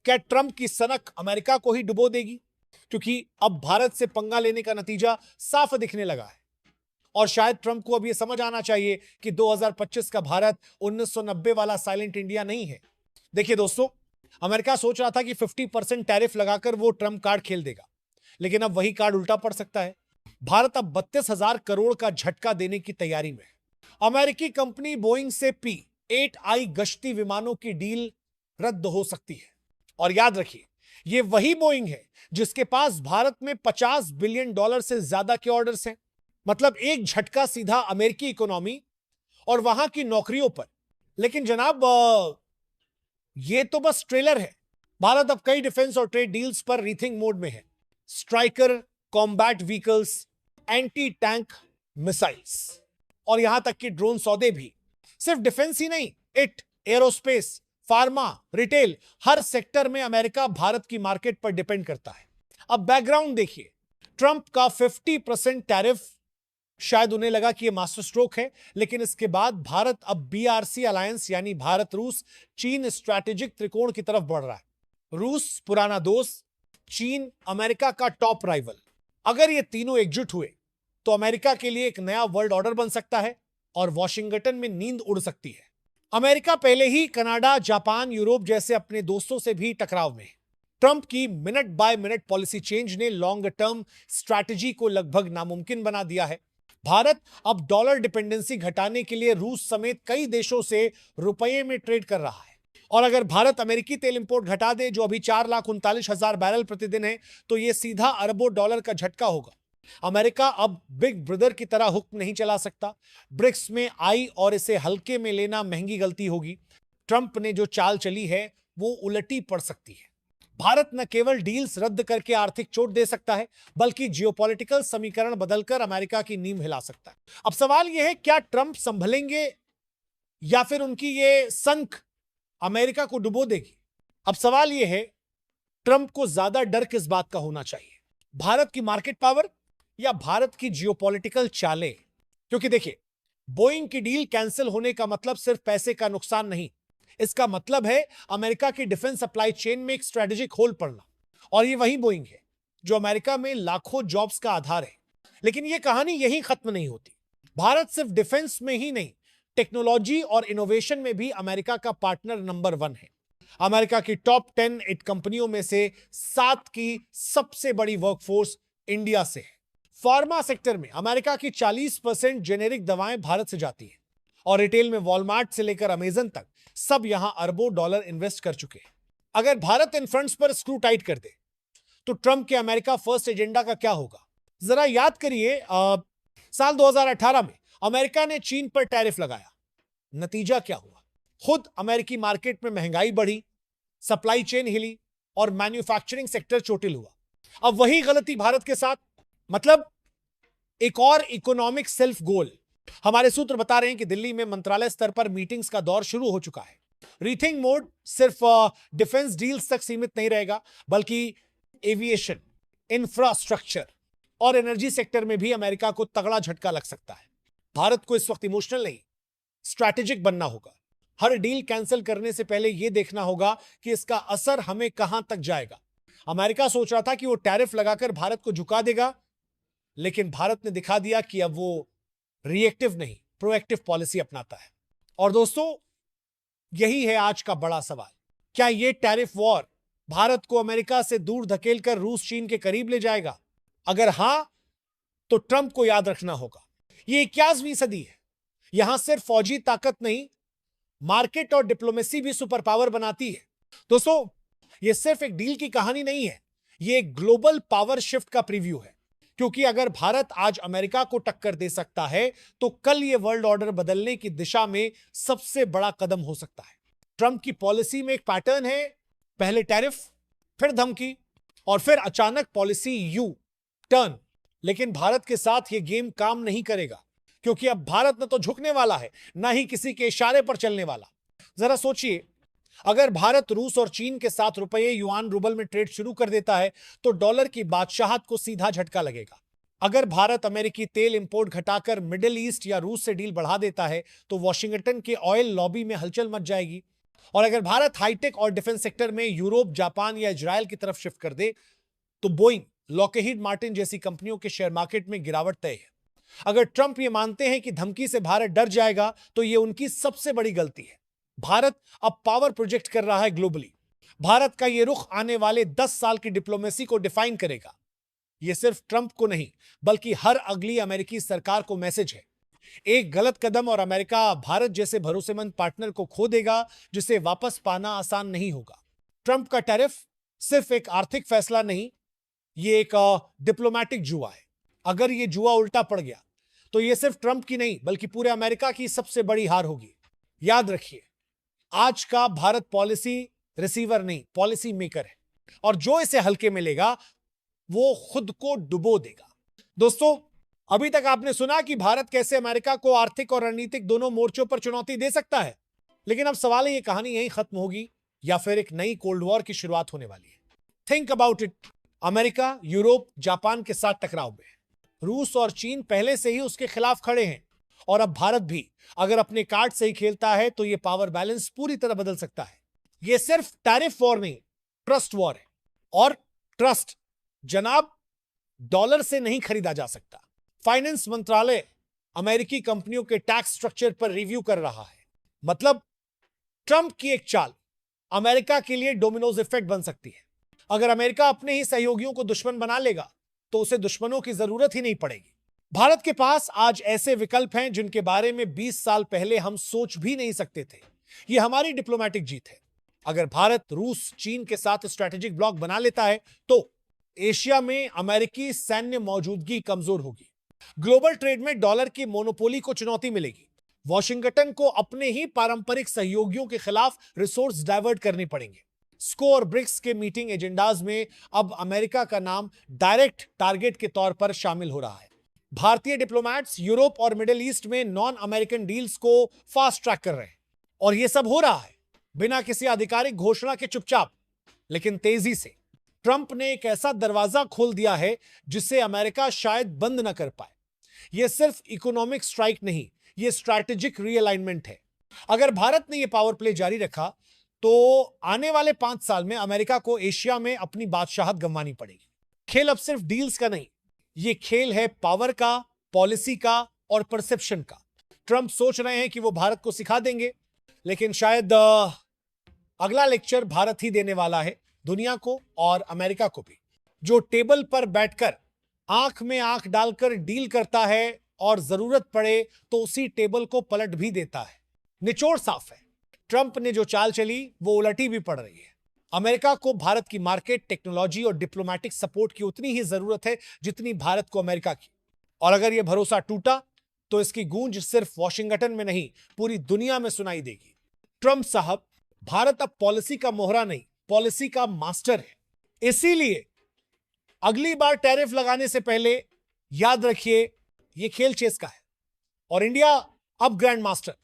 क्या ट्रंप की सनक अमेरिका को ही डुबो देगी? क्योंकि अब भारत से पंगा लेने का नतीजा साफ दिखने लगा है और शायद ट्रंप को अब यह समझ आना चाहिए कि 2025 का भारत 1990 वाला साइलेंट इंडिया नहीं है। देखिए दोस्तों, अमेरिका सोच रहा था कि 50% टैरिफ लगाकर वो ट्रंप कार्ड खेल देगा, लेकिन अब वही कार्ड उल्टा पड़ सकता है। भारत अब 32,000 करोड़ का झटका देने की तैयारी में है। अमेरिकी कंपनी बोइंग से P-8I गश्ती विमानों की डील रद्द हो सकती है। और याद रखिए, यह वही बोइंग है जिसके पास भारत में $50 बिलियन से ज्यादा के ऑर्डर्स हैं। मतलब एक झटका सीधा अमेरिकी इकोनॉमी और वहां की नौकरियों पर। लेकिन जनाब, यह तो बस ट्रेलर है। भारत अब कई डिफेंस और ट्रेड डील्स पर रीथिंक मोड में है। Striker combat vehicles, anti tank missiles और यहां तक कि ड्रोन सौदे भी। सिर्फ डिफेंस ही नहीं, एरोस्पेस, फार्मा, रिटेल, हर सेक्टर में अमेरिका भारत की मार्केट पर डिपेंड करता है। अब बैकग्राउंड देखिए, ट्रंप का 50% टैरिफ शायद उन्हें लगा कि यह मास्टर स्ट्रोक है, लेकिन इसके बाद भारत अब BRC अलायंस यानी भारत रूस चीन स्ट्रैटेजिक त्रिकोण की तरफ बढ़ रहा है। रूस पुराना दोस्त, चीन अमेरिका का टॉप राइवल। अगर ये तीनों एकजुट हुए तो अमेरिका के लिए एक नया वर्ल्ड ऑर्डर बन सकता है और वॉशिंगटन में नींद उड़ सकती है। अमेरिका पहले ही कनाडा, जापान, यूरोप जैसे अपने दोस्तों से भी टकराव में है। ट्रंप की minute by minute policy change ने लॉन्ग टर्म स्ट्रैटेजी को लगभग नामुमकिन बना दिया है। भारत अब डॉलर डिपेंडेंसी घटाने के लिए रूस समेत कई देशों से रुपये में ट्रेड कर रहा है। और अगर भारत अमेरिकी तेल इंपोर्ट घटा दे, जो अभी 4,39,000 बैरल प्रतिदिन है, तो यह सीधा अरबों डॉलर का झटका होगा। अमेरिका अब बिग ब्रदर की तरह हुक्म नहीं चला सकता। ब्रिक्स में आई और इसे हल्के में लेना महंगी गलती होगी। ट्रंप ने जो चाल चली है वो उलटी पड़ सकती है। भारत न केवल डील्स रद्द करके आर्थिक चोट दे सकता है, बल्कि जियोपॉलिटिकल समीकरण बदलकर अमेरिका की नींव हिला सकता है। अब सवाल यह है, क्या ट्रंप संभलेंगे या फिर उनकी ये संख अमेरिका को डुबो देगी? अब सवाल यह है, ट्रंप को ज्यादा डर किस बात का होना चाहिए, भारत की मार्केट पावर या भारत की जियोपॉलिटिकल चालें? क्योंकि देखिए, बोइंग की डील कैंसिल होने का मतलब सिर्फ पैसे का नुकसान नहीं, इसका मतलब है अमेरिका की डिफेंस सप्लाई चेन में एक स्ट्रेटेजिक होल पड़ना। और ये वही बोइंग है जो अमेरिका में लाखों जॉब्स का आधार है। लेकिन यह कहानी यहीं खत्म नहीं होती। भारत सिर्फ डिफेंस में ही नहीं, टेक्नोलॉजी और इनोवेशन में भी अमेरिका का पार्टनर नंबर 1 है। अमेरिका की टॉप 10 कंपनियों में से 7 की सबसे बड़ी वर्कफोर्स इंडिया से है। फार्मा सेक्टर में अमेरिका की 40% जेनेरिक दवाएं भारत से जाती हैं और रिटेल में वॉलमार्ट से लेकर अमेजन तक सब यहां अरबों डॉलर इन्वेस्ट कर चुके हैं। अगर भारत इन फ्रंट्स पर स्क्रू टाइट कर दे तो ट्रंप के अमेरिका फर्स्ट एजेंडा का क्या होगा? जरा याद करिए, साल 2018 में अमेरिका ने चीन पर टैरिफ लगाया। नतीजा क्या हुआ? खुद अमेरिकी मार्केट में महंगाई बढ़ी, सप्लाई चेन हिली और मैन्युफैक्चरिंग सेक्टर चोटिल हुआ। अब वही गलती भारत के साथ, मतलब एक और इकोनॉमिक सेल्फ गोल। हमारे सूत्र बता रहे हैं कि दिल्ली में मंत्रालय स्तर पर मीटिंग्स का दौर शुरू हो चुका है। रीथिंक मोड सिर्फ डिफेंस डील्स तक सीमित नहीं रहेगा, बल्कि एविएशन, इंफ्रास्ट्रक्चर और एनर्जी सेक्टर में भी अमेरिका को तगड़ा झटका लग सकता है। भारत को इस वक्त इमोशनल नहीं, स्ट्रैटेजिक बनना होगा। हर डील कैंसिल करने से पहले यह देखना होगा कि इसका असर हमें कहां तक जाएगा। अमेरिका सोच रहा था कि वो टैरिफ लगाकर भारत को झुका देगा, लेकिन भारत ने दिखा दिया कि अब वो रिएक्टिव नहीं, प्रोएक्टिव पॉलिसी अपनाता है। और दोस्तों, यही है आज का बड़ा सवाल। क्या यह टैरिफ वॉर भारत को अमेरिका से दूर धकेलकर रूस चीन के करीब ले जाएगा? अगर हां, तो ट्रंप को याद रखना होगा, यह 21वीं सदी है। यहां सिर्फ फौजी ताकत नहीं, मार्केट और डिप्लोमेसी भी सुपर पावर बनाती है। दोस्तों, यह सिर्फ एक डील की कहानी नहीं है, यह एक ग्लोबल पावर शिफ्ट का प्रीव्यू है। क्योंकि अगर भारत आज अमेरिका को टक्कर दे सकता है, तो कल यह वर्ल्ड ऑर्डर बदलने की दिशा में सबसे बड़ा कदम हो सकता है। ट्रंप की पॉलिसी में एक पैटर्न है, पहले टैरिफ, फिर धमकी और फिर अचानक पॉलिसी यू टर्न। लेकिन भारत के साथ यह गेम काम नहीं करेगा, क्योंकि अब भारत न तो झुकने वाला है, ना ही किसी के इशारे पर चलने वाला। जरा सोचिए, अगर भारत रूस और चीन के साथ रुपये, युआन, रूबल में ट्रेड शुरू कर देता है तो डॉलर की बादशाहत को सीधा झटका लगेगा। अगर भारत अमेरिकी तेल इंपोर्ट घटाकर मिडिल ईस्ट या रूस से डील बढ़ा देता है तो वॉशिंगटन के ऑयल लॉबी में हलचल मच जाएगी। और अगर भारत हाईटेक और डिफेंस सेक्टर में यूरोप, जापान या इजराइल की तरफ शिफ्ट कर दे तो बोइंग, लॉकहीड मार्टिन जैसी कंपनियों के शेयर मार्केट में गिरावट तय है। अगर ट्रंप ये मानते हैं कि धमकी से भारत डर जाएगा तो ये उनकी सबसे बड़ी गलती है। भारत अब पावर प्रोजेक्ट कर रहा है ग्लोबली। भारत का ये रुख आने वाले 10 साल की डिप्लोमेसी को डिफाइन करेगा। ये सिर्फ ट्रंप को नहीं बल्कि हर अगली अमेरिकी सरकार को मैसेज है। एक गलत कदम और अमेरिका भारत जैसे भरोसेमंद पार्टनर को खो देगा जिसे वापस पाना आसान नहीं होगा। ट्रंप का टैरिफ सिर्फ एक आर्थिक फैसला नहीं, ये एक डिप्लोमैटिक जुआ है। अगर ये जुआ उल्टा पड़ गया तो ये सिर्फ ट्रंप की नहीं बल्कि पूरे अमेरिका की सबसे बड़ी हार होगी। याद रखिए, आज का भारत पॉलिसी रिसीवर नहीं, पॉलिसी मेकर है, और जो इसे हल्के में लेगा वो खुद को डुबो देगा। दोस्तों, अभी तक आपने सुना कि भारत कैसे अमेरिका को आर्थिक और रणनीतिक दोनों मोर्चों पर चुनौती दे सकता है। लेकिन अब सवाल है, ये कहानी यहीं खत्म होगी या फिर एक नई कोल्ड वॉर की शुरुआत होने वाली है? Think about it. America Europe, Japan के साथ टकराव में है। रूस और चीन पहले से ही उसके खिलाफ खड़े हैं, और अब भारत भी अगर अपने कार्ड से ही खेलता है तो यह पावर बैलेंस पूरी तरह बदल सकता है। यह सिर्फ टैरिफ वॉर नहीं, ट्रस्ट वॉर है। और ट्रस्ट जनाब डॉलर से नहीं खरीदा जा सकता। फाइनेंस मंत्रालय अमेरिकी कंपनियों के टैक्स स्ट्रक्चर पर रिव्यू कर रहा है। मतलब ट्रंप की एक चाल अमेरिका के लिए डोमिनोज इफेक्ट बन सकती है। अगर अमेरिका अपने ही सहयोगियों को दुश्मन बना लेगा तो उसे दुश्मनों की जरूरत ही नहीं पड़ेगी। भारत के पास आज ऐसे विकल्प हैं जिनके बारे में 20 साल पहले हम सोच भी नहीं सकते थे। यह हमारी डिप्लोमैटिक जीत है। अगर भारत रूस, चीन के साथ स्ट्रैटेजिक ब्लॉक बना लेता है तो एशिया में अमेरिकी सैन्य मौजूदगी कमजोर होगी। ग्लोबल ट्रेड में डॉलर की मोनोपोली को चुनौती मिलेगी। वॉशिंगटन को अपने ही पारंपरिक सहयोगियों के खिलाफ रिसोर्स डाइवर्ट करने पड़ेंगे। स्को और ब्रिक्स के मीटिंग एजेंडाज में अब अमेरिका का नाम डायरेक्ट टारगेट के तौर पर शामिल हो रहा है। भारतीय डिप्लोमैट्स यूरोप और मिडिल ईस्ट में नॉन अमेरिकन डील्स को फास्ट ट्रैक कर रहे हैं, और यह सब हो रहा है बिना किसी आधिकारिक घोषणा के, चुपचाप लेकिन तेजी से। ट्रंप ने एक ऐसा दरवाजा खोल दिया है जिसे अमेरिका शायद बंद न कर पाए। यह सिर्फ इकोनॉमिक स्ट्राइक नहीं, यह स्ट्रैटेजिक रीअलाइनमेंट है। अगर भारत ने यह पावर प्ले जारी रखा तो आने वाले 5 साल में अमेरिका को एशिया में अपनी बादशाहत गंवानी पड़ेगी। खेल अब सिर्फ डील्स का नहीं, यह खेल है पावर का, पॉलिसी का और परसेप्शन का। ट्रंप सोच रहे हैं कि वो भारत को सिखा देंगे, लेकिन शायद अगला लेक्चर भारत ही देने वाला है दुनिया को और अमेरिका को भी, जो टेबल पर बैठकर आंख में आंख डालकर डील करता है और जरूरत पड़े तो उसी टेबल को पलट भी देता है। निचोड़ साफ है, ट्रंप ने जो चाल चली वो उलटी भी पड़ रही है। अमेरिका को भारत की मार्केट, टेक्नोलॉजी और डिप्लोमैटिक सपोर्ट की उतनी ही जरूरत है जितनी भारत को अमेरिका की। और अगर यह भरोसा टूटा तो इसकी गूंज सिर्फ वॉशिंगटन में नहीं, पूरी दुनिया में सुनाई देगी। ट्रंप साहब, भारत अब पॉलिसी का मोहरा नहीं, पॉलिसी का मास्टर है। इसीलिए अगली बार टैरिफ लगाने से पहले याद रखिए, यह खेल चेस का है और इंडिया अब ग्रैंड मास्टर।